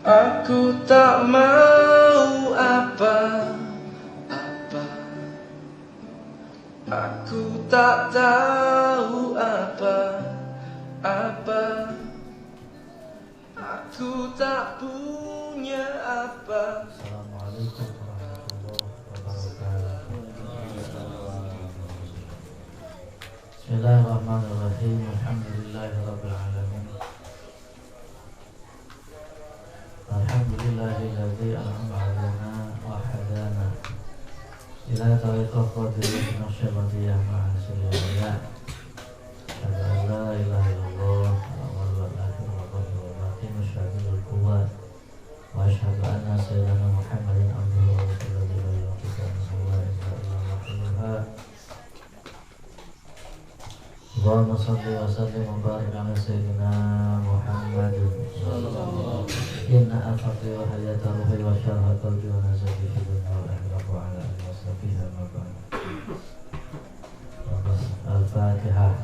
Aku tak mau apa-apa, aku tak tahu apa-apa, aku tak punya apa. Assalamualaikum warahmatullahi wabarakatuh. Bismillahirrahmanirrahim. Alhamdulillahirabbil alamin. Alhamdulillahilladzi an'ama 'alaina wa hadana ila tariqil qadri nasyabadiyah ma'asyillah. Asyhadu an la ilaha illallah wal akhir wa qadrul batin syadidul quwwat wa asyhadu anna sayyidana Muhammadan abduhu wa rasuluhu la ilaha illallah. Allahumma shalli wa sallim wa barik ala sayyidina Muhammadin inna afaqi wa hayata ruhi wa syarha qalbi wa nasabi fi dunya wal akhirah wa ala alihi wa sahbihi wa ba'd. Al-Fatihah.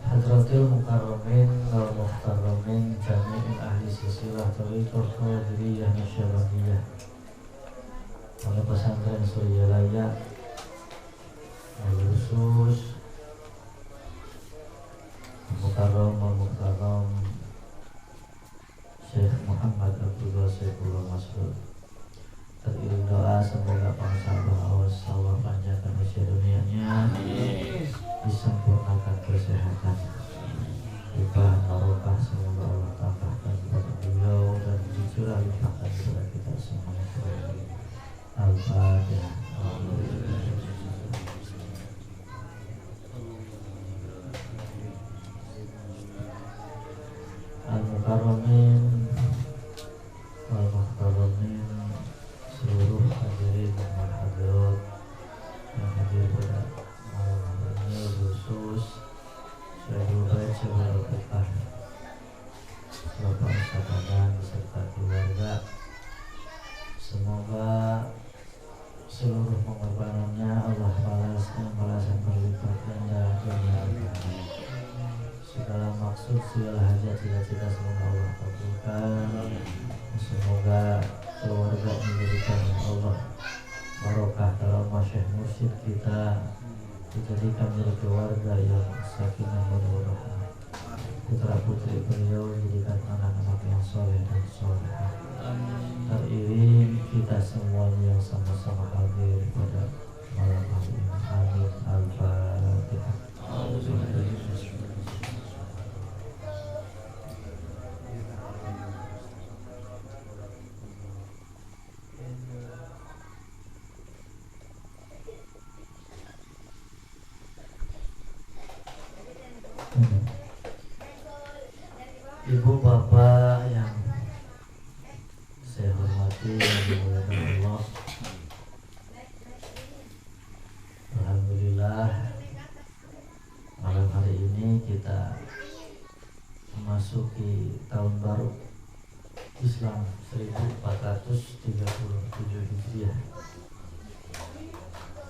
Hadratil mukarramin wal muhtarramin jami'in ahli silsilah tariqah qadiriyah nasyabandiyah oleh pesantren Suryalaya khusus Mukarram wal Mukarram Syekh Muhammad Abdullah Saifullah Masrur. Teriring doa semoga pengusaha awas sawah panjangkan usia dunianya, disempurnakan kesehatan, limpahan barokah semoga Allah tambahkan kepada beliau dan dicurah limpahkan kepada kita semua. Al-Fatihah. Al-Mukarramin wal Muhtarramin, seluruh hadirin dan hadirat yang hadir pada malam ini, khusus Syaikhul Bait Syaikhul Al-Fatihah, Bapak Ustadz beserta keluarga. Semoga seluruh pengorbanannya Allah balas dengan balasan berlipat ganda dunia akhirat. Segala maksud, segala hajat, cita-cita semoga Allah kabulkan. Semoga keluarga diberikan Allah barokah dalam masyayikh mursyid kita, dijadikan menjadi keluarga yang sakinah mawaddah. Putra putri beliau dijadikan anak-anak yang soleh dan solehah. Teriring kita semuanya yang sama-sama hadir pada malam hari ini. Amin. Al-Fatihah. Ibu bapak yang saya hormati, yang dimuliakan Allah, alhamdulillah malam hari ini kita memasuki tahun baru Islam 1437 Hijriah.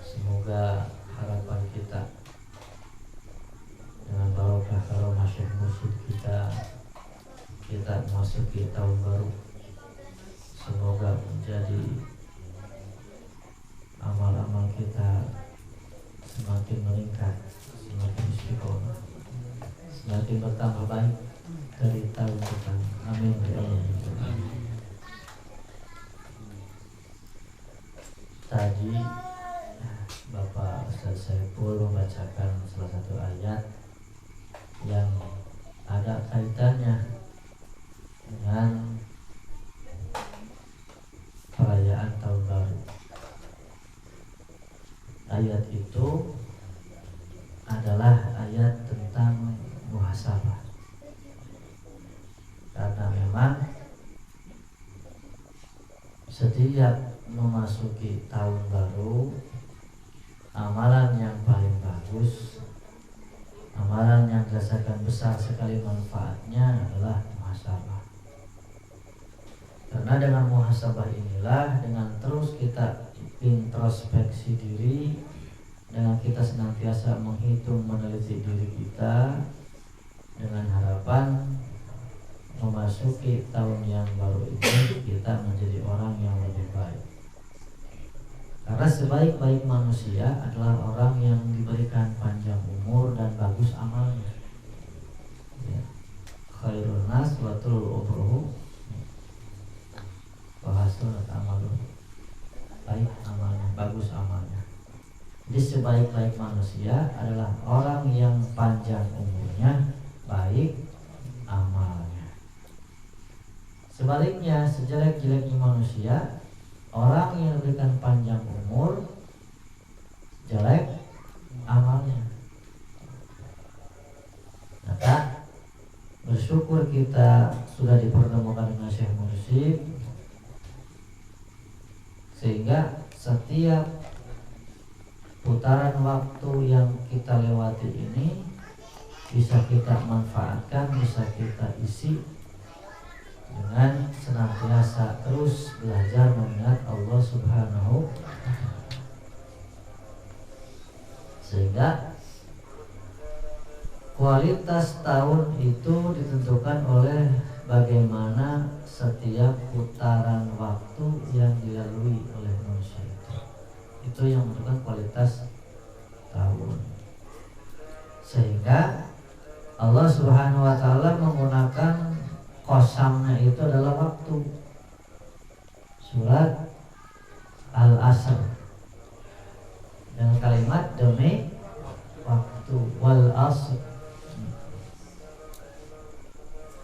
Semoga harapan kita dengan barokah karomah Syekh Mursyid kita memasuki tahun baru, semoga menjadi amal-amal kita semakin meningkat, semakin istiqomah, semakin bertambah baik dari tahun ke tahun. Amin. Tadi Bapak Ustaz Saiful membacakan salah satu ayat yang ada kaitannya dengan perayaan tahun baru. Ayat itu adalah ayat tentang muhasabah, karena memang setiap memasuki tahun baru, amalan yang paling bagus, amalan yang dirasakan besar sekali manfaatnya adalah muhasabah. Karena dengan muhasabah inilah, dengan terus terus kita introspeksi diri dengan kita senantiasa menghitung meneliti diri kita dengan harapan memasuki tahun yang baru ini kita menjadi orang yang lebih baik. Karena sebaik-baik manusia adalah orang yang diberikan panjang umur dan bagus amalnya. Ya. Khairun nas wa tulul umruhu wa hasunat amaluhu. Baik amalnya, bagus amalnya. Jadi sebaik-baik manusia adalah orang yang panjang umurnya, baik amalnya. Sebaliknya, sejelek-jeleknya manusia, orang yang diberikan panjang umur, jelek amalnya. Maka bersyukur kita sudah dipertemukan dengan Syekh Mursyid, sehingga setiap putaran waktu yang kita lewati ini bisa kita manfaatkan, bisa kita isi dengan senantiasa terus belajar mengingat Allah Subhanahu, sehingga kualitas tahun itu ditentukan oleh bagaimana setiap putaran waktu yang dilalui oleh manusia itu yang menentukan kualitas tahun. Sehingga Allah Subhanahu wa taala menggunakan qasamnya itu adalah waktu. Surat Al-Asr dengan kalimat demi waktu, wal asr.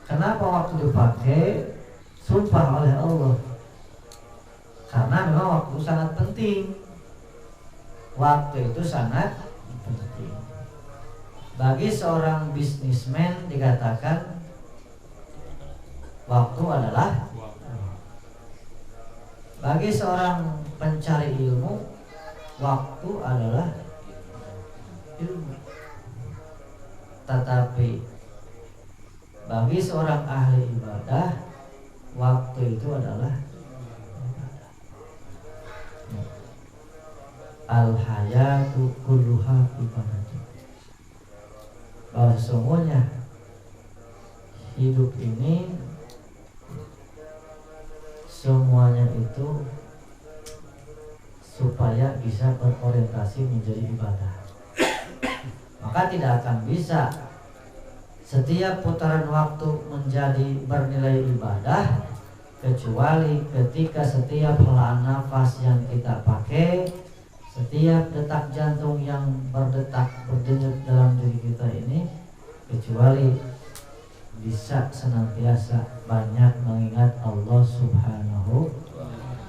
Kenapa waktu dipakai sumpah oleh Allah? Karena memang waktu sangat penting. Waktu itu sangat penting. Bagi seorang bisnismen dikatakan waktu adalah, bagi seorang pencari ilmu waktu adalah ilmu. Tetapi bagi seorang ahli ibadah waktu itu adalah al-hayatu kulluha ibadah. Bahwa sesungguhnya hidup ini semuanya itu supaya bisa berorientasi menjadi ibadah. Maka tidak akan bisa setiap putaran waktu menjadi bernilai ibadah kecuali ketika setiap helaan nafas yang kita pakai, setiap detak jantung yang berdenyut dalam diri kita ini, kecuali bisa senantiasa banyak mengingat Allah Subhanahu.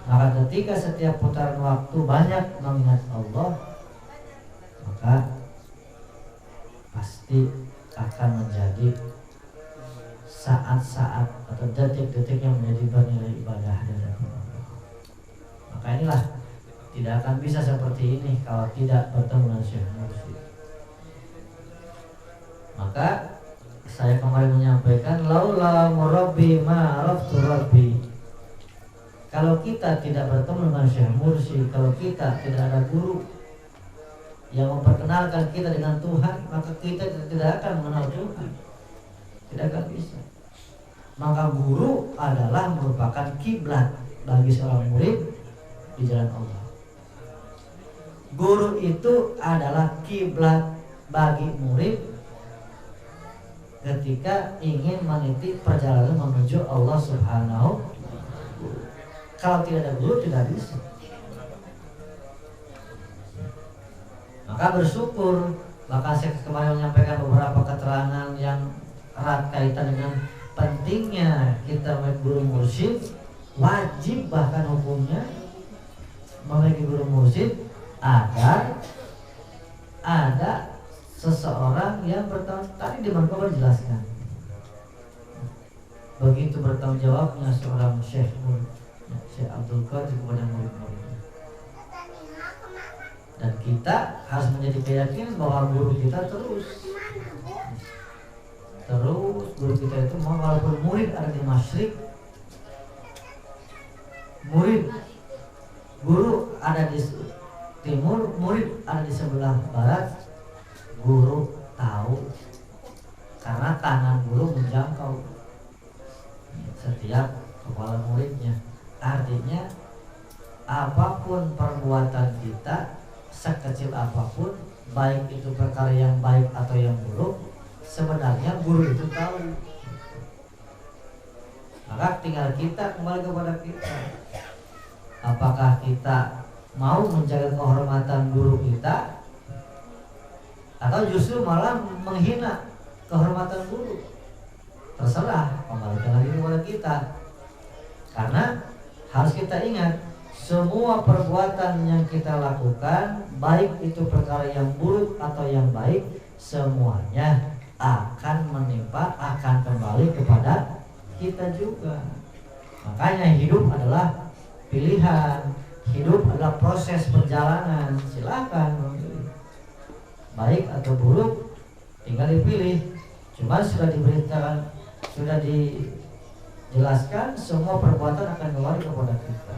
Maka ketika setiap putaran waktu banyak mengingat Allah, maka pasti akan menjadi saat-saat atau detik-detik yang menjadi bernilai ibadah dan Allah. Maka inilah tidak akan bisa seperti ini kalau tidak bertemu dengan Syekh Mursyid. Maka saya kemarin menyampaikan laula murabbi ma araftu rabbi. Kalau kita tidak bertemu dengan Syekh Mursyid, kalau kita tidak ada guru yang memperkenalkan kita dengan Tuhan, maka kita tidak akan mengenal Tuhan. Tidak akan bisa. Maka guru adalah merupakan kiblat bagi seorang murid di jalan Allah. Guru itu adalah kiblat bagi murid ketika ingin meniti perjalanan menuju Allah Subhanahu. Kalau tidak ada guru tidak bisa. Maka bersyukur. Maka saya kemarin menyampaikan beberapa keterangan yang erat kaitan dengan pentingnya kita memiliki guru mursyid. Wajib bahkan hukumnya memiliki guru mursyid agar ada seseorang yang bertanggung. Tadi di mana jelaskan begitu bertanggung jawabnya seorang Syekh Abdul Qadir kepada murid-muridnya. Dan kita harus menjadi keyakinan bahwa guru kita terus guru kita itu walaupun murid ada di masyrik, murid Guru ada di timur, murid ada di sebelah barat, guru tahu karena tangan guru menjangkau setiap kepala muridnya. Artinya apapun perbuatan kita, sekecil apapun, baik itu perkara yang baik atau yang buruk, sebenarnya guru itu tahu. Maka tinggal kita kembali kepada kita. Apakah kita mau menjaga kehormatan guru kita, atau justru malah menghina kehormatan guru? Terserah, kembalikan lagi kepada kita. Karena harus kita ingat, semua perbuatan yang kita lakukan, baik itu perkara yang buruk atau yang baik, semuanya akan menimpa, akan kembali kepada kita juga. Makanya hidup adalah pilihan, hidup adalah proses perjalanan. Silakan memilih baik atau buruk, tinggal dipilih. Cuma sudah diberitakan, sudah dijelaskan, semua perbuatan akan kembali kepada kita.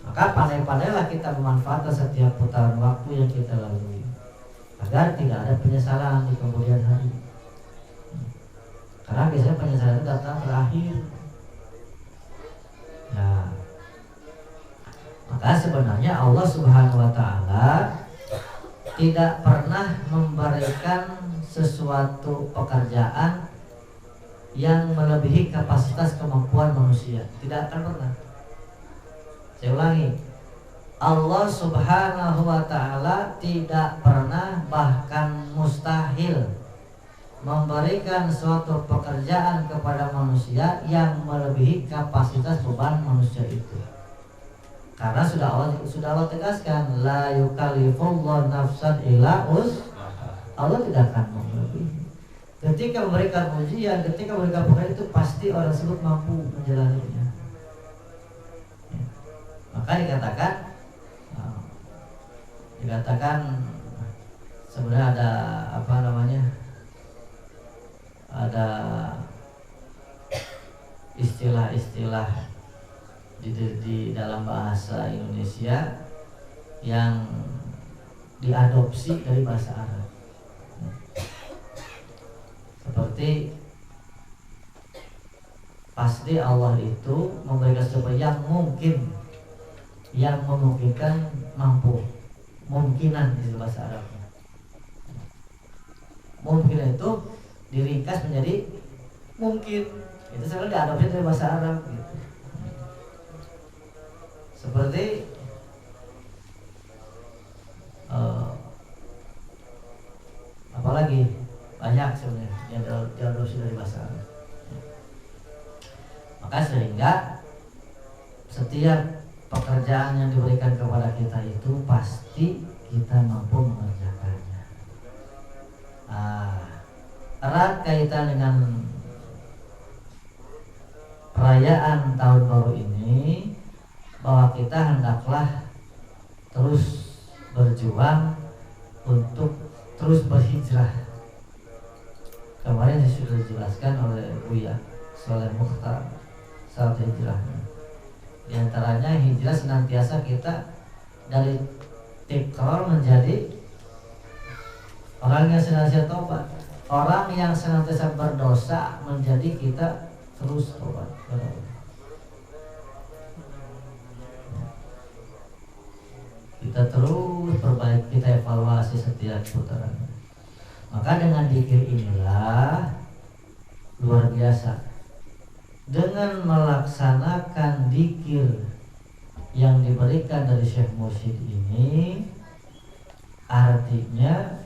Maka pandai-pandailah kita memanfaatkan setiap putaran waktu yang kita lalui agar tidak ada penyesalan di kemudian hari. Karena biasanya penyesalan itu datang terakhir. Nah, maka sebenarnya Allah Subhanahu wa Ta'ala tidak pernah memberikan sesuatu pekerjaan yang melebihi kapasitas kemampuan manusia. Tidak akan pernah. Saya ulangi, Allah Subhanahu wa Ta'ala tidak pernah, bahkan mustahil memberikan suatu pekerjaan kepada manusia yang melebihi kapasitas beban manusia itu. Karena sudah Allah tegaskan, la yukallifullahu nafsan illa Allah tidak akan melebihi. Ketika memberikan ujian, ketika memberikan pekerjaan itu pasti orang tersebut mampu menjalaninya. Maka dikatakan sebenarnya ada ada istilah-istilah di dalam bahasa Indonesia yang diadopsi dari bahasa Arab. Seperti pasti Allah itu memberikan sesuatu yang mungkin, yang memungkinkan, mampu. Mungkinan di bahasa Arab. Mungkin itu diringkas menjadi mungkin. Itu sebenarnya diadopsi dari bahasa Arab gitu. Seperti apalagi banyak sebenarnya yang diadopsi dari bahasa Arab. Maka sehingga setiap pekerjaan yang diberikan kepada kita itu pasti kita mampu mengerjakannya. Erat kaitan dengan perayaan tahun baru ini, bahwa kita hendaklah terus berjuang untuk terus berhijrah. Kemarin sudah dijelaskan oleh Buya Soleh Mukhtar saat hijrahnya. Di antaranya hijrah senantiasa kita dari tikror menjadi orang yang senantiasa tobat. Orang yang senantiasa berdosa menjadi kita terus tobat. Kita terus perbaiki, kita evaluasi setiap putaran. Maka dengan zikir inilah luar biasa. Dengan melaksanakan zikir yang diberikan dari Syekh Mursyid ini, artinya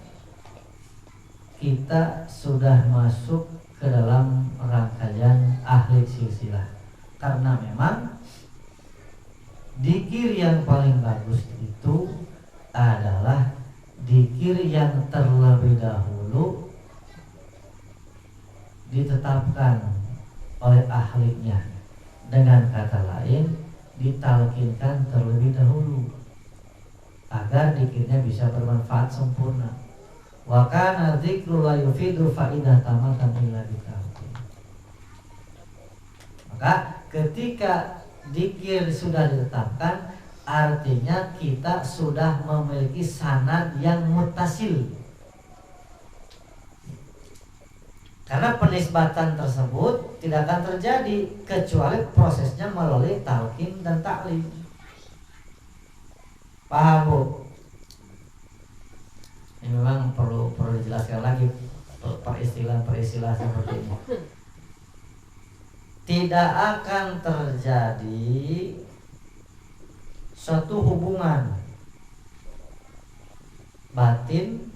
kita sudah masuk ke dalam rangkaian ahli silsilah. Karena memang zikir yang paling bagus itu adalah zikir yang terlebih dahulu ditetapkan oleh ahlinya. Dengan kata lain, ditalkinkan terlebih dahulu agar zikirnya bisa bermanfaat sempurna. Wa kana dzikru la yufidu faidah tamatan illa bitalqin. Maka ketika zikir sudah ditetapkan, artinya kita sudah memiliki sanad yang muttasil. Karena penisbatan tersebut tidak akan terjadi kecuali prosesnya melalui talqin dan ta'lim. Paham, Bu? Ini memang perlu dijelaskan lagi peristilah seperti ini. Tidak akan terjadi suatu hubungan batin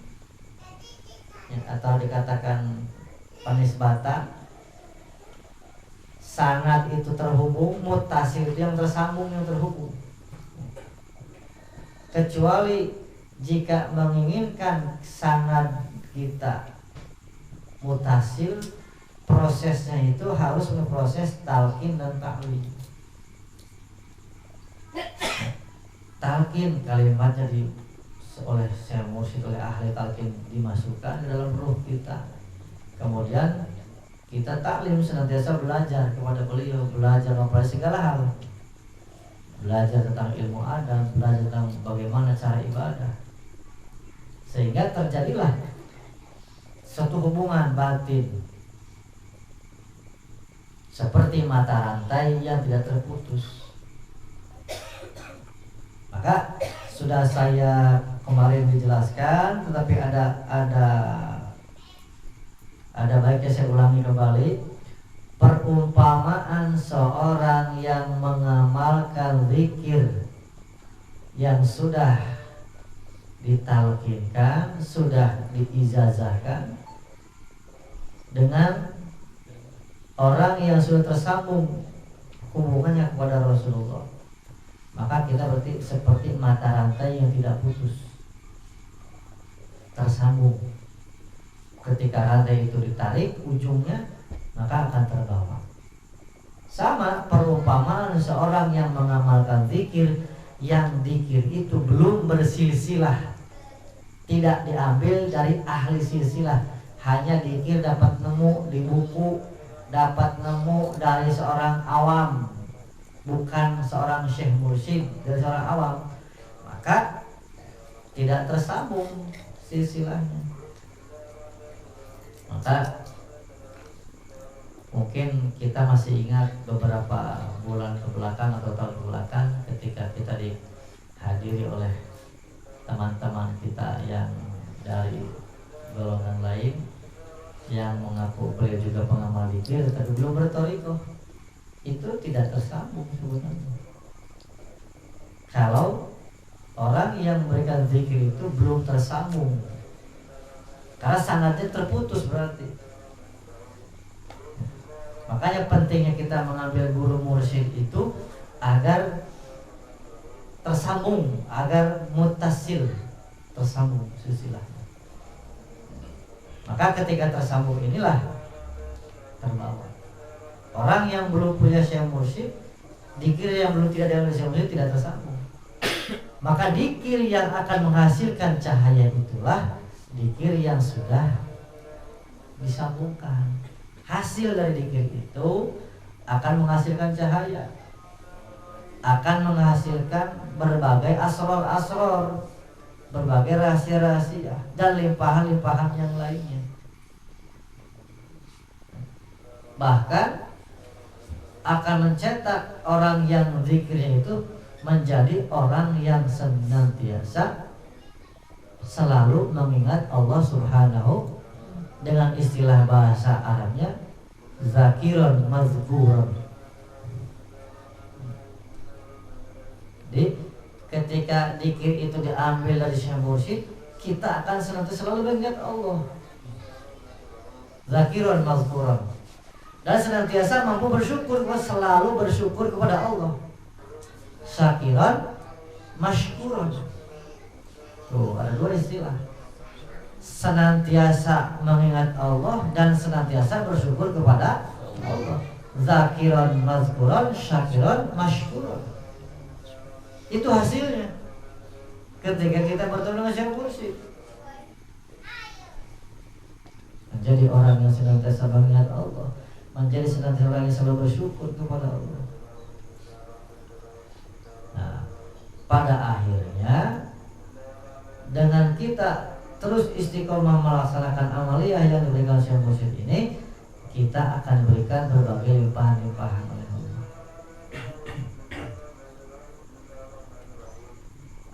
atau dikatakan penisbatan, sanad itu terhubung, mutasil itu yang tersambung, yang terhubung, kecuali jika menginginkan sanad kita mutasil, prosesnya itu harus memproses talqin dan ta'lim. Talqin kalimatnya oleh Syekh Mursyid, oleh ahli talqin dimasukkan ke dalam ruh kita. Kemudian kita taklim, senantiasa belajar kepada beliau, belajar mempelajari segala hal, belajar tentang ilmu adab, belajar tentang bagaimana cara ibadah, sehingga terjadilah suatu hubungan batin seperti mata rantai yang tidak terputus. Maka sudah saya kemarin dijelaskan, tetapi ada baiknya saya ulangi kembali. Perumpamaan seorang yang mengamalkan zikir yang sudah ditalqinkan, sudah diijazahkan, dengan orang yang sudah tersambung hubungannya kepada Rasulullah, maka kita berarti seperti mata rantai yang tidak putus, tersambung. Ketika rantai itu ditarik ujungnya, maka akan terbawa. Sama perumpamaan seorang yang mengamalkan zikir, yang zikir itu belum bersilsilah, tidak diambil dari ahli silsilah, hanya zikir dapat nemu di buku, dapat nemu dari seorang awam, bukan seorang syekh mursyid, dari seorang awam, maka tidak tersambung silsilahnya. Maka mungkin kita masih ingat beberapa bulan kebelakang atau tahun kebelakang ketika kita dihadiri oleh teman-teman kita yang dari golongan lain yang mengaku beliau juga pengamal zikir tapi belum berthariqah, itu tidak tersambung sebenarnya. Kalau orang yang memberikan zikir itu belum tersambung, karena sanadnya terputus berarti. Makanya pentingnya kita mengambil guru mursyid itu agar tersambung, agar mutasil, tersambung silsilahnya. Maka ketika tersambung inilah terbawa. Orang yang belum punya syekh mursyid, zikir yang belum tidak ada syekh mursyid tidak tersambung. Maka zikir yang akan menghasilkan cahaya itulah zikir yang sudah disambungkan. Hasil dari zikir itu akan menghasilkan cahaya, akan menghasilkan berbagai asror-asror, berbagai rahasia-rahasia dan limpahan-limpahan yang lainnya. Bahkan akan mencetak orang yang zikirnya itu menjadi orang yang senantiasa selalu mengingat Allah Subhanahu, dengan istilah bahasa Arabnya zakiran mazkuran. Jadi ketika zikir itu diambil dari syekh mursyid, kita akan senantiasa selalu mengingat Allah, zakiran mazkuran, dan senantiasa mampu bersyukur, selalu bersyukur kepada Allah, syakiran mashkuran. Tuh, ada dua istilah, senantiasa mengingat Allah dan senantiasa bersyukur kepada Allah. Zakiran mazkuran, syakiran mashkuran. Itu hasilnya ketika kita bertemu dengan syekh mursyid, menjadi orang yang senantiasa mengingat Allah, menjadi senantiasa orang yang selalu bersyukur kepada Allah. Nah, pada akhirnya dengan kita terus istiqomah melaksanakan amaliyah yang diberikan Syekh Mursyid ini, kita akan berikan berbagai limpahan-limpahan oleh Allah.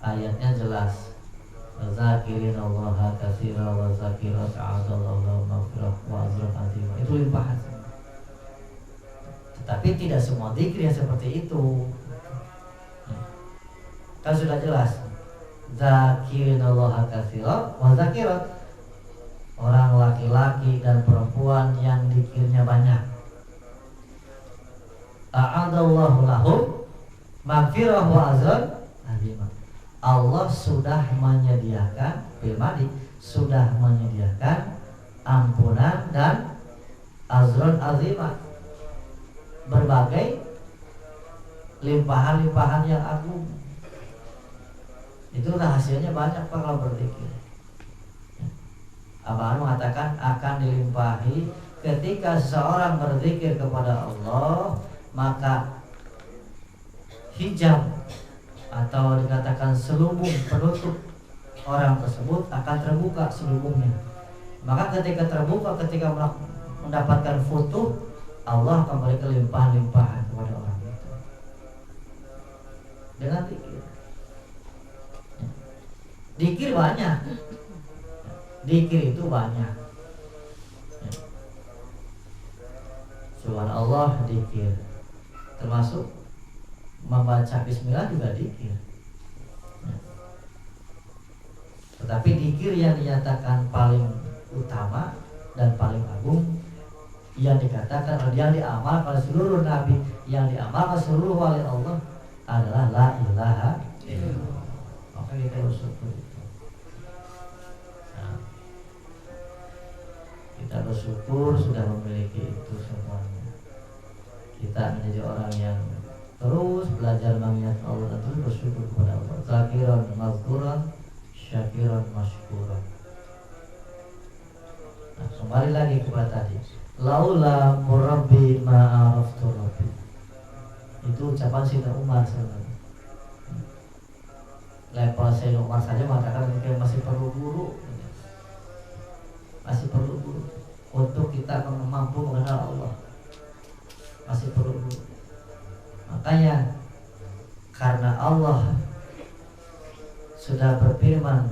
Ayatnya jelas, zakirin Allah katsira wa zakirat a'adallahu maghfirah wa ajran azim. Itu limpahan. Tetapi tidak semua zikir yang seperti itu. Kan sudah jelas, zakirin Allah katsira wa zakirat, orang laki-laki dan perempuan yang zikirnya banyak. A'adallahu lahum maghfirah wa ajran azim. Allah sudah menyediakan, pribadi sudah menyediakan ampunan dan azron azimah, berbagai limpahan-limpahan yang agung. Itu rahasianya banyak Pak kalau berzikir. Abang mengatakan akan dilimpahi ketika seseorang berzikir kepada Allah, maka hijab atau dikatakan selubung penutup orang tersebut akan terbuka selubungnya. Maka ketika terbuka, ketika mendapatkan futuh, Allah akan memberikan limpahan-limpahan kepada orang itu dengan zikir. Zikir banyak, zikir itu banyak. Subhanallah zikir, termasuk membaca bismillah juga zikir. Tetapi zikir yang dinyatakan paling utama dan paling agung, yang dikatakan yang diamalkan oleh seluruh nabi, yang diamalkan seluruh wali Allah adalah la ilaha illallah. Maka kita bersyukur itu. Nah, kita bersyukur sudah memiliki itu semuanya. Kita menjadi orang yang terus belajar mengingat Allah dan terus bersyukur kepada Allah. Zakiran mazkuran, syakiran masykuran. Nah, kembali lagi kepada tadi. Laula murabbi ma'araftu rabbi. Itu ucapan Sayyidina Umar sebenarnya. Level Sayyidina Umar saja mengatakan mungkin masih perlu guru. Masih perlu guru untuk kita mampu mengenal Allah. Masih perlu guru. Makanya karena Allah sudah berfirman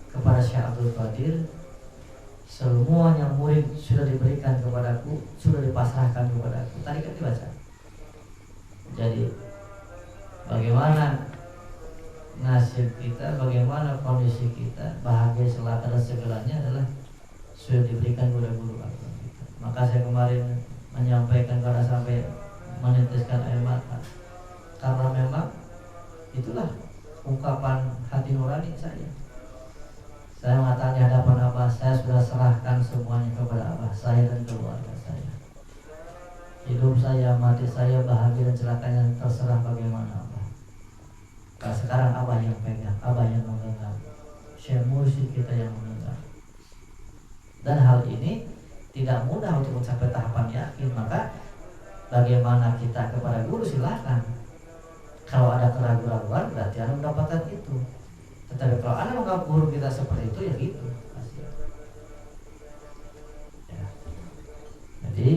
kepada Syekh Abdul Qadir, semuanya murid sudah diberikan kepadaku, sudah dipasrahkan kepadaku. Tadi kan dibaca. Jadi bagaimana nasib kita, bagaimana kondisi kita, bahagia selaka dan segalanya adalah sudah diberikan kepada guru agama kita. Maka saya kemarin menyampaikan karena sampai menitiskan air mata, karena memang itulah ungkapan hati nurani saya. Saya mengatakan di hadapan Abah, saya sudah serahkan semuanya kepada Abah, saya dan keluarga saya. Hidup saya, mati saya, bahagia dan celakanya terserah bagaimana Abah. Nah, sekarang Abah yang pegang, Abah yang memegang, Syekh Mursyid kita yang memegang. Dan hal ini tidak mudah untuk mencapai tahapan yakin. Maka bagaimana kita kepada guru, silakan. Kalau ada keraguan-keraguan berarti Anda mendapatkan itu. Tetapi kalau Anda menganggap guru kita seperti itu, ya gitu. Ya. Jadi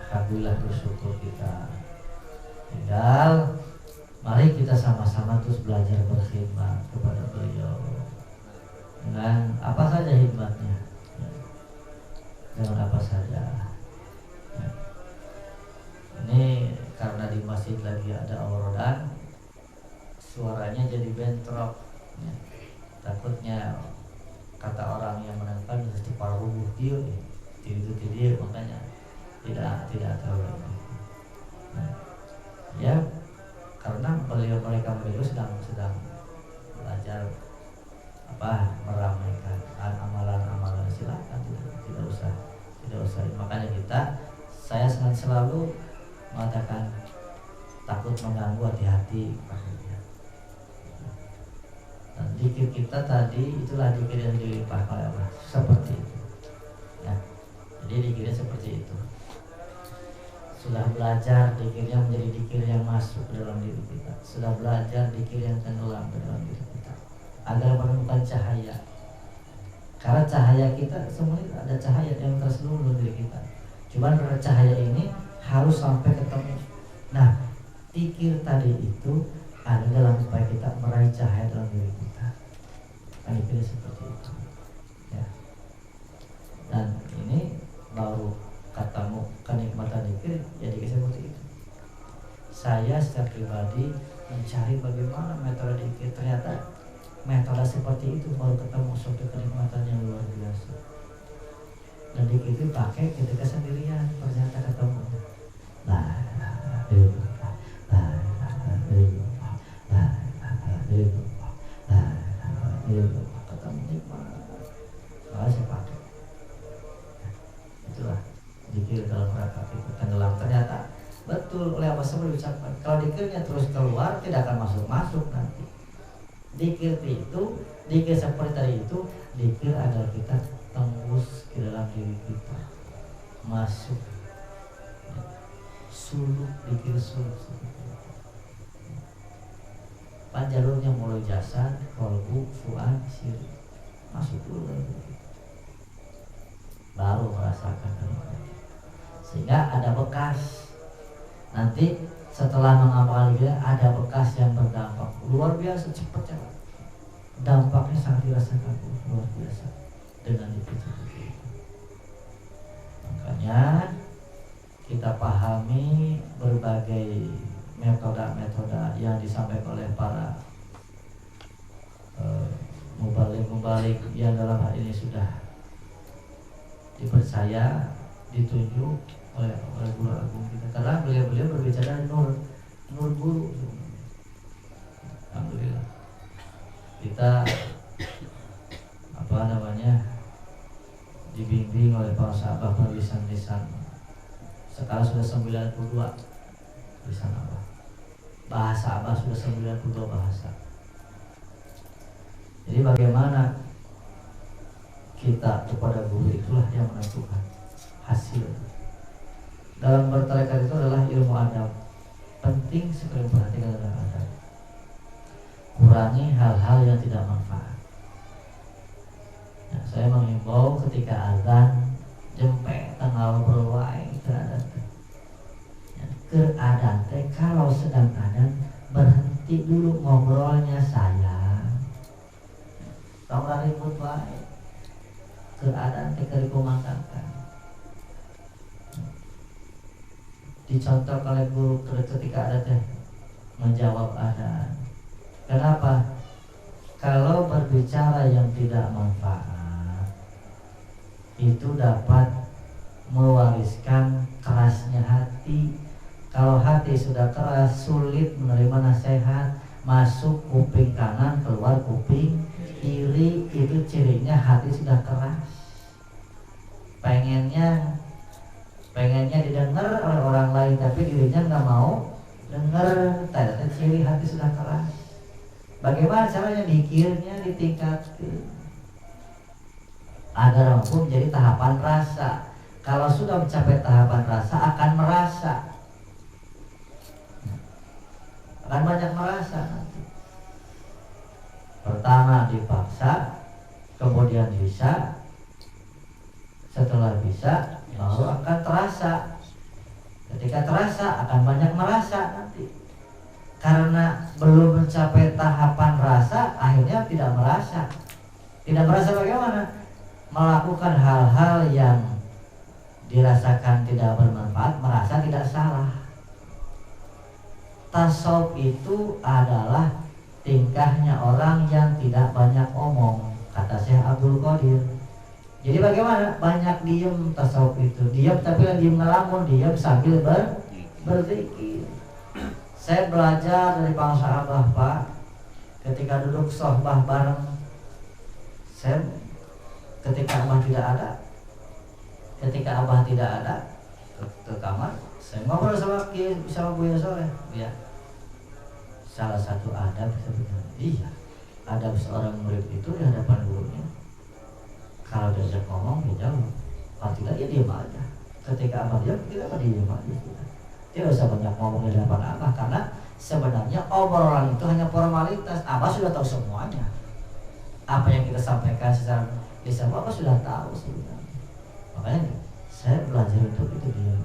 alhamdulillah bersyukur kita. Tinggal mari kita sama-sama terus belajar berkhidmat kepada beliau dengan apa saja hikmatnya, ya. Dengan apa saja. Ya. Ini karena di masjid lagi ada aurodan, suaranya jadi bentrok, ya. Takutnya kata orang yang menonton mesti paruh dia, dia makanya tidak terlalu. Nah, ya karena mereka sedang belajar meramaikan amalan-amalan, silakan, tidak usah. Makanya saya selalu mengatakan takut mengganggu, hati-hati. Dan zikir kita tadi itulah zikir yang dilimpahkan oleh Allah, seperti itu. Ya. Jadi zikirnya seperti itu. sudah belajar dikirnya menjadi dikir yang masuk ke dalam diri kita, sudah belajar dikir yang tenggelam ke dalam diri kita, agar menemukan cahaya. Karena cahaya kita semuanya ada cahaya yang terseluruh diri kita. Cuman karena cahaya ini harus sampai ketemu. Nah, dikir tadi itu ada dalam supaya kita meraih cahaya dalam diri kita. Kan dikir seperti itu. Ya. Dan ini baru katamu kenikmatan dikir jadi seperti itu. Saya secara pribadi mencari bagaimana metode dikir, ternyata metode seperti itu baru ketemu suatu kenikmatan yang luar biasa. Dan dikir itu pakai ketika sendirian, ternyata ketemu. Ketemu nikmat. Malah saya pakai. Itulah dikir dalam rangka itu tenggelam. Ternyata betul oleh Allah SWT diucapkan, kalau dikirnya terus keluar tidak akan masuk nanti. Dikir itu, dikir seperti tadi itu, dikir adalah kita tembus ke dalam diri kita, masuk, suluk, dikir suluk. Jalurnya mulai jasad, kolbu, fuad, syirik, masuk dulu baru merasakan kenikmatan. Sehingga ada bekas. Nanti setelah mengamalkan dia ada bekas yang berdampak luar biasa, cepat. Dampaknya sangat dirasakan luar biasa dengan itu. Makanya kita pahami berbagai metode yang disampaikan oleh para mubalik yang dalam hal ini sudah dipercaya, ditunjuk oleh guru agung kita. Karena beliau berbicara nur guru. Alhamdulillah kita dibimbing oleh para sahabat lisan-lisan. Sekarang sudah 92 lisan Allah. Bahasa Abah sudah 92 bahasa. Jadi bagaimana kita kepada guru, itulah yang menentukan hasil. Dalam bertarekat itu adalah ilmu adab. Penting sekali perhatikan dalam adab. Kurangi hal-hal yang tidak manfaat. Nah, saya menghimbau ketika azan jempek tanggal berwae keadaan teh kalau sedang azan berhenti dulu ngobrolnya sayang. Tong ribut wae. Keadaan teh keur dikumandangkan. Dicontoh oleh guru ketika ada teh menjawab azan. Kenapa? Kalau berbicara yang tidak manfaat itu dapat mewariskan kerasnya hati. Kalau hati sudah keras, sulit menerima nasihat, masuk kuping kanan, keluar kuping kiri. Itu cirinya hati sudah keras. Pengennya didengar oleh orang lain, tapi dirinya nggak mau dengar. Tadi ciri hati sudah keras. Bagaimana caranya dikirnya ditingkatkan agar mampu menjadi tahapan rasa. Kalau sudah mencapai tahapan rasa akan merasa, akan banyak merasa nanti. Pertama dipaksa, kemudian bisa, setelah bisa baru akan terasa. Ketika terasa akan banyak merasa nanti. Karena belum mencapai tahapan rasa, akhirnya tidak merasa. Tidak merasa bagaimana? Melakukan hal-hal yang dirasakan tidak bermanfaat, merasa tidak salah. Tasawuf itu adalah tingkahnya orang yang tidak banyak omong, kata Syekh Abdul Qadir. Jadi bagaimana? Banyak diem tasawuf itu. Diam tapi diem ngelamun, diam sambil berzikir. Saya belajar dari bangsa Abah, Pak. Ketika duduk sohbah bareng, saya ketika Abah tidak ada, ke kamar, saya ngobrol sama Buya Soleh. Ya, salah satu adab sebenarnya. Iya, adab seorang murid itu di hadapan gurunya. Kalau diajak ngomong, dia jawab. Kalau tidak, ya diam aja. Ketika Abah diam, kita diam aja. Tidak usah banyak ngomong di hadapan Abah, karena sebenarnya obrolan itu hanya formalitas. Abah sudah tahu semuanya. Apa yang kita sampaikan secara lisan Abah sudah tahu sebenarnya. Makanya saya belajar untuk itu dia.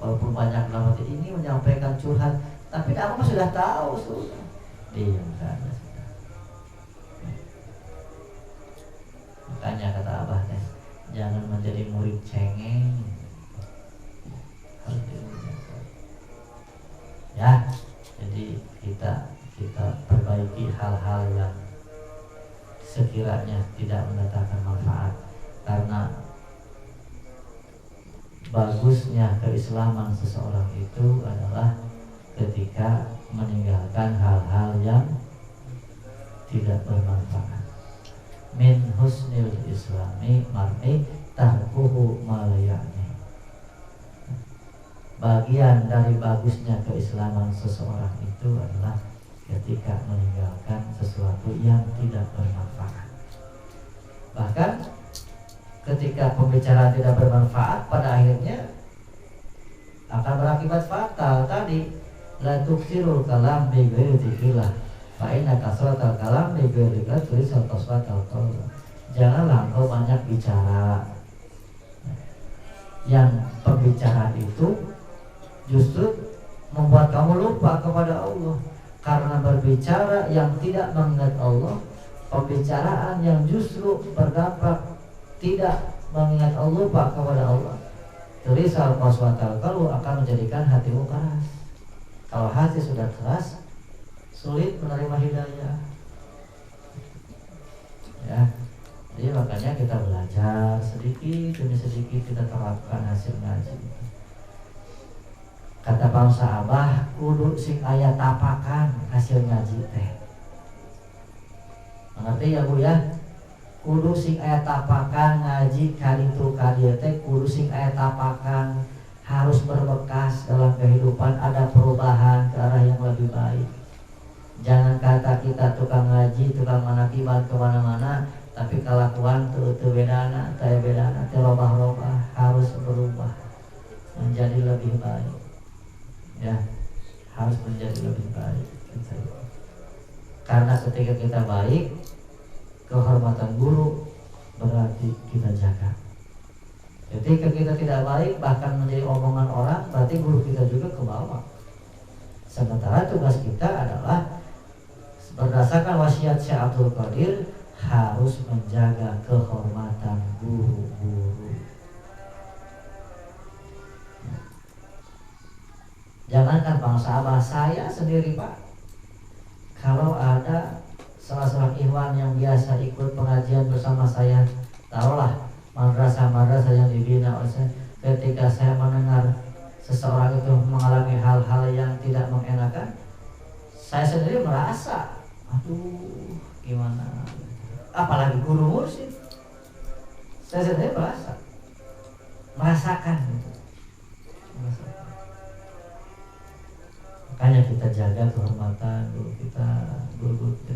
Walaupun banyak dalam hati ini menyampaikan curhat, tapi Abah sudah tahu sudah. Diam saja sudah. Makanya kata Abah teh, jangan menjadi murid cengeng. Ya, jadi kita perbaiki hal-hal yang sekiranya tidak mendatangkan manfaat, karena bagusnya keislaman seseorang itu adalah ketika meninggalkan hal-hal yang tidak bermanfaat. Min husnil islami mar'i tarkuhu malayani. Bagian dari bagusnya keislaman seseorang itu adalah ketika meninggalkan sesuatu yang tidak bermanfaat. Bahkan ketika pembicaraan tidak bermanfaat, pada akhirnya akan berakibat fatal. Tadi la tuksirul kalam bi ghairi dzikrillah fa inna kasratal kalam bi ghairi dzikrillah tulisal taswatal qaul. Janganlah engkau banyak bicara. Yang pembicaraan itu justru membuat kamu lupa kepada Allah. Karena berbicara yang tidak mengingat Allah, pembicaraan yang justru berdampak tidak mengingat Allah, lupa kepada Allah, tulisal qaswatal qalbi, akan menjadikan hatimu keras. Kalau hati sudah keras, sulit menerima hidayah. Ya, jadi makanya kita belajar sedikit demi sedikit, kita terapkan hasil ngaji. Kata bangsa Abah, kudu sing aya tapakan hasil ngaji teh. Mengerti ya Bu ya? Kudu sing aya tapakan ngaji kaditu kadieu teh, kudu sing aya tapakan, harus berbekas dalam kehidupan, ada perubahan ke arah yang lebih baik. Jangan kata kita tukang ngaji, tukang manakiban kemana-mana, tapi kelakuan teu bedana, teu bedana, teu robah-robah. Harus berubah menjadi lebih baik. Ya, harus menjadi lebih baik. Karena ketika kita baik, kehormatan guru berarti kita jaga. Ketika kita tidak baik, bahkan menjadi omongan orang, berarti guru kita juga ke bawah. Sementara tugas kita adalah berdasarkan wasiat Syekh Abdul Qadir, harus menjaga kehormatan guru-guru. Jangankan bangsa Abah, saya sendiri Pak, kalau ada salah seorang ikhwan yang biasa ikut pengajian bersama saya, taruhlah madrasah-madrasah yang dibina oleh saya, ketika saya mendengar seseorang itu mengalami hal-hal yang tidak mengenakan, saya sendiri merasa, aduh gimana, apalagi guru mursyid, saya sendiri merasakan gitu. Makanya kita jaga kehormatan guru kita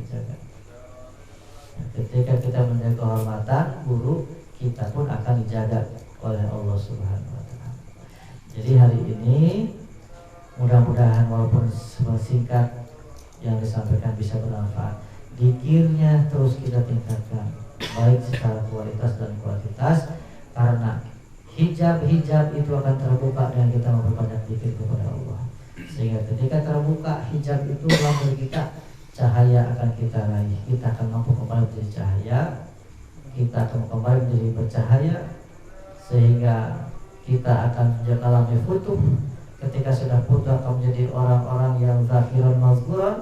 jaga. Nah, ketika kita menjaga kehormatan guru, kita pun akan dijaga oleh Allah Subhanahu wa Ta'ala. Jadi hari ini mudah-mudahan walaupun singkat yang disampaikan bisa bermanfaat. Zikirnya terus kita tingkatkan, baik secara kualitas dan kuantitas, karena hijab-hijab itu akan terbuka dengan kita memperbanyak zikir kepada Allah. Sehingga ketika terbuka hijab itu dalam diri kita, cahaya akan kita raih. Kita akan mampu kembali menjadi cahaya, kita akan kembali menjadi bercahaya, sehingga kita akan menjalani futuh. Ketika sudah futuh akan menjadi orang-orang yang zakiran mazkuran,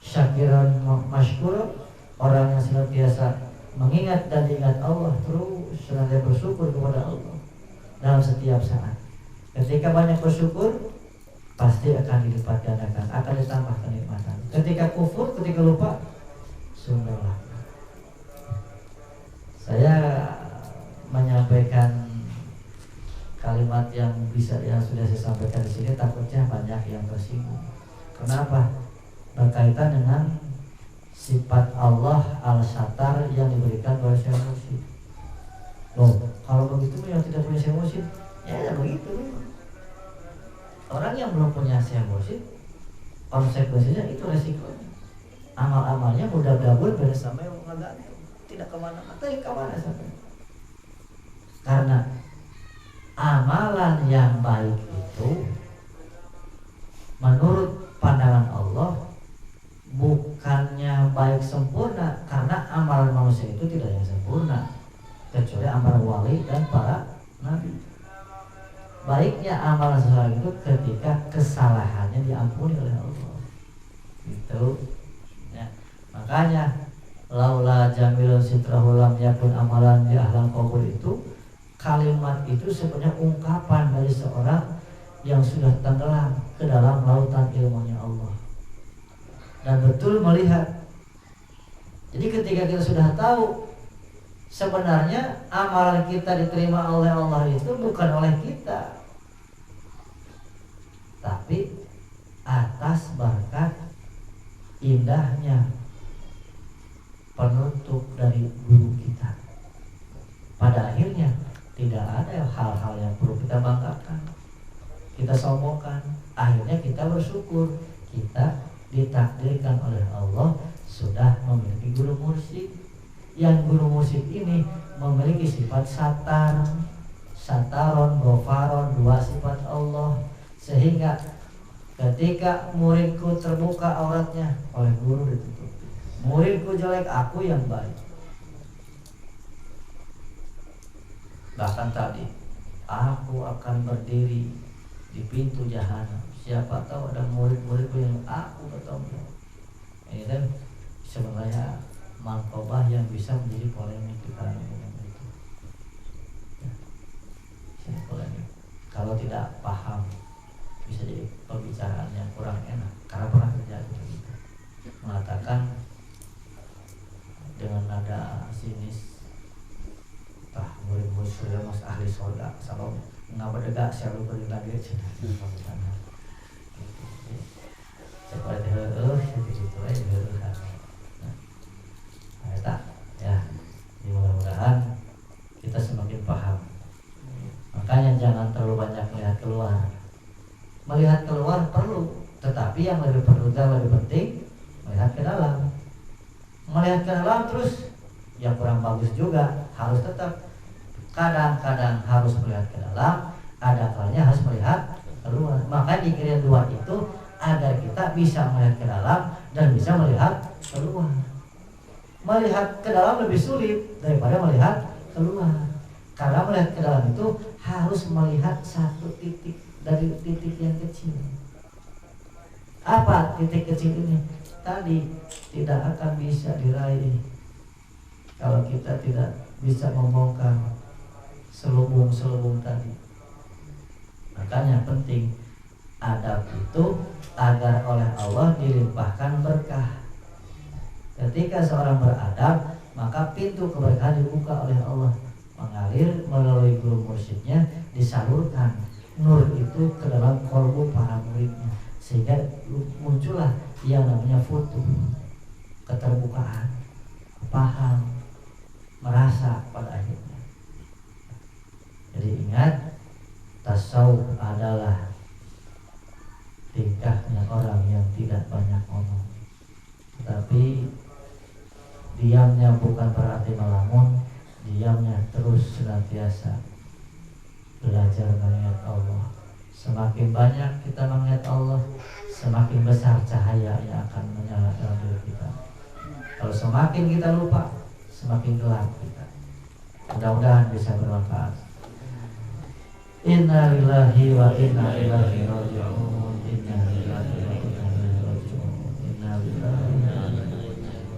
syakiran masykuran, orang yang senantiasa mengingat dan diingat Allah, terus senantiasa bersyukur kepada Allah dalam setiap saat. Ketika banyak bersyukur, pasti akan dilipat gandakan, akan ditambah kenikmatan. Ketika kufur, ketika lupa, sudahlah. Saya menyampaikan kalimat yang sudah saya sampaikan di sini, takutnya banyak yang tersinggung. Kenapa? Berkaitan dengan sifat Allah al-Satar yang diberikan oleh Syekh Mursyid. Loh, kalau begitu yang tidak punya Syekh Mursyid, ya begitu. Orang yang belum punya Syekh Mursyid, konsekuensinya itu resikonya. Amal-amalnya mudah gabul beres sampai ngegantung, tidak kemana-mana, kemana sampai. Karena amalan yang baik itu menurut pandangan Allah bukannya baik sempurna, karena amalan manusia itu tidak yang sempurna kecuali amalan wali dan para nabi. Baiknya amalan seseorang itu ketika kesalahannya diampuni oleh Allah. Gitu ya. Makanya laula jamilun sitrahu lam yakun amalan di ahlal qabul itu, kalimat itu sebenarnya ungkapan dari seorang yang sudah tenggelam ke dalam lautan ilmunya Allah dan betul melihat. Jadi ketika kita sudah tahu sebenarnya amalan kita diterima oleh Allah itu bukan oleh kita, tapi atas berkat indahnya penutup dari guru kita. Pada akhirnya tidak ada hal-hal yang perlu kita banggakan, kita sombongkan. Akhirnya kita bersyukur kita ditakdirkan oleh Allah sudah memiliki guru mursyid, yang guru mursyid ini memiliki sifat satar, sataron, gofaron, dua sifat Allah, sehingga ketika muridku terbuka auratnya oleh guru ditutupi, muridku jelek aku yang baik. Bahkan tadi aku akan berdiri di pintu jahanam, siapa tahu ada murid-muridku yang aku ketemu. Ini kan sebenarnya mangkobah yang bisa menjadi polemik di kalangan itu. Ya, polemik. Kalau tidak paham bisa jadi pembicaraan yang kurang enak, karena pernah terjadi begitu. Mengatakan dengan nada sinis, murid-murid sudah mas ahli surga, kalau nggak berdega selalu beri lagi aja. Seperti itu aja. Nah, ya, mudah-mudahan kita semakin paham. Makanya jangan terlalu banyak melihat keluar. Melihat keluar perlu, tetapi yang lebih perlu dan lebih penting melihat ke dalam. Melihat ke dalam terus yang kurang bagus juga, harus tetap kadang-kadang harus melihat ke dalam, ada kalanya harus melihat keluar. Maka dikirim dua itu agar kita bisa melihat ke dalam dan bisa melihat keluar. Melihat ke dalam lebih sulit daripada melihat keluar, karena melihat ke dalam itu harus melihat satu titik dari titik yang kecil. Apa titik kecil ini? Tadi tidak akan bisa diraih kalau kita tidak bisa membongkar selubung-selubung tadi. Makanya penting adab itu agar oleh Allah dilimpahkan berkah. Ketika seorang beradab, maka pintu keberkahan dibuka oleh Allah, mengalir melalui guru mursyidnya, disalurkan nur itu ke dalam kolbu para muridnya, sehingga muncullah yang namanya futuh, keterbukaan, paham, merasa pada akhirnya. Jadi ingat, tasawuf adalah tingkahnya orang yang tidak banyak ngomong, tapi diamnya bukan berarti melamun, diamnya terus senantiasa belajar mengingat Allah. Semakin banyak kita mengingat Allah, semakin besar cahaya yang akan menyala dalam diri kita. Kalau semakin kita lupa, semakin gelap kita. Mudah-mudahan bisa bermanfaat. Inna lillahi wa inna ilaihi raji'un. Inna lillahi wa inna ilaihi raji'un. Inna lillahi wa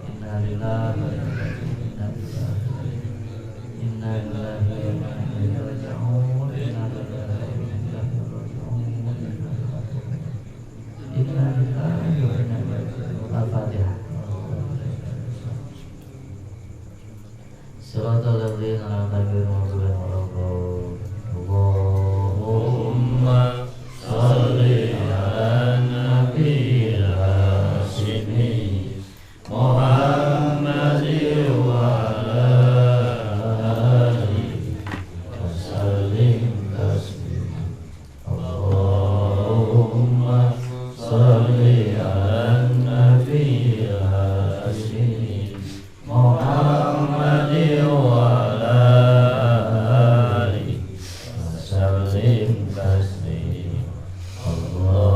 inna ilaihi raji'un. Inna lillahi wa inna ilaihi raji'un. Inna lillahi wa inna ilaihi raji'un. Al-Fatihah. Suratul ladzina an'amta alaihim ghairil maghdubi Allahumma sholli ala nabiyil hasimi Muhammadin wa ala alihi wa sallim taslima. Allahumma taslim. Allah